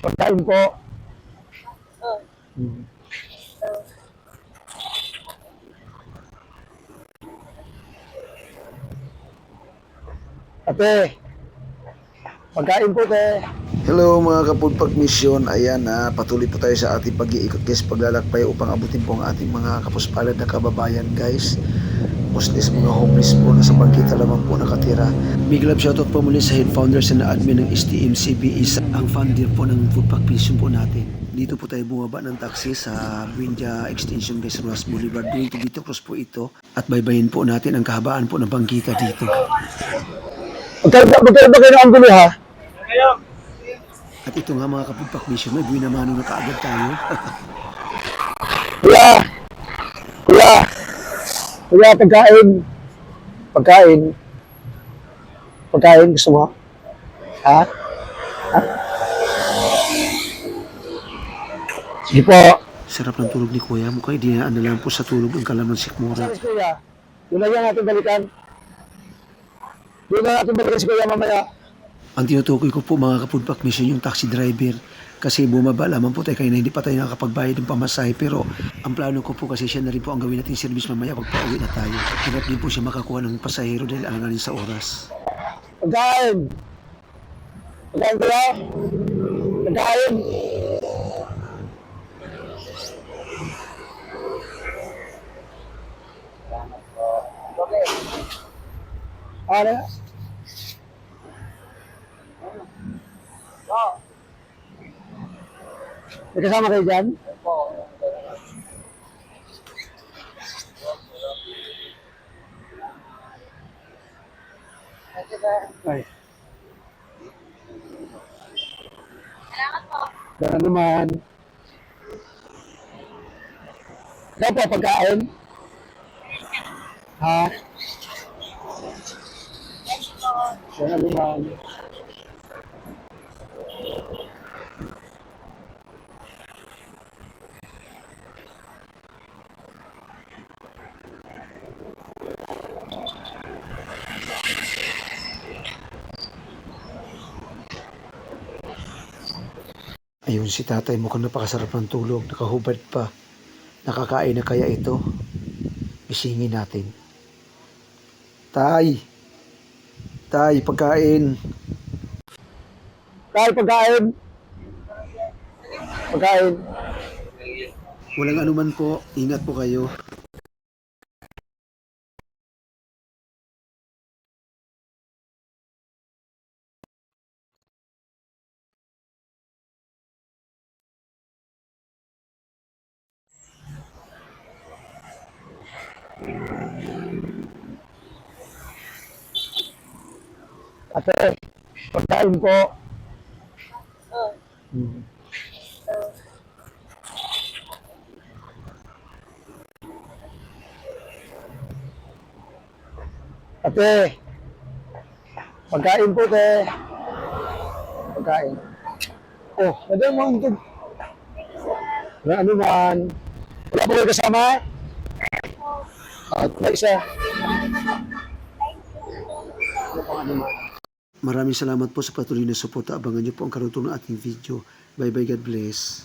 Pagkain po. Oh. Ate, pagkain po, te. Hello mga kapudpag mission, ayan patuloy po tayo sa ating pag-iikot guys, paglalakbay upang abutin po ang ating mga kapuspalad na kababayan guys. Mostly mga homeless po na sa bangkita lamang po nakatira. Big love shoutout po muli sa head founders and admin ng STMCB, ang founder po ng foodpack mission po natin. Dito po tayo bumaba ng taxi sa Buendia Extension guys, Rojas Boulevard. Going to Vito Cruz po ito at baybayin po natin ang kahabaan po ng bangkita dito. Magkano ba kayo ng gulo, ha? At ito nga mga kapudpak mission, may buwi naman na kaagad tayo. Kuya, pagkain, gusto mo? Ha? Sige po. Sarap ng tulog ni Kuya, mukhang dinaan na lang po sa tulog ang kalaman si Mura. Sige, kuya. Doon na yan natin balikan. Doon na natin balikan si kuya mamaya. Ang tinutukoy ko po mga kapudpak mission yung taxi driver. Kasi bumaba lamang po tayo kanina, hindi pa tayo nakakapagbayad ng pamasahe. Pero ang plano ko po kasi siya na rin po ang gawin natin service mamaya pag pauwi na tayo. Hirap din po siya makakuha ng pasahero dahil alanganin sa oras. Pagkain! Pagkain kuya! Pagkain! Ano? May kasama kayo dyan? Ay. Salamat po. Gano'n naman. Ikaw po, pagkain? Ha? Gano'n naman. Ayun si tatay, mukhang napakasarap ng tulog, nakahubad pa. Nakakain na kaya ito? Isingin natin. Tay! Tay, pagkain! Tay, pagkain! Pagkain. Walang anuman po, ingat po kayo. Ate, pagkain po. Oh. Ate, pagkain po, te. Pagkain. Oh, pwede mo ang tug. Wala ano man. Wala po kayo kasama? At may isa. Wala pang ano man. Maraming salamat po sa patuloy na suporta. Abangan niyo po ang karugtong ng ating video. Bye bye, God bless.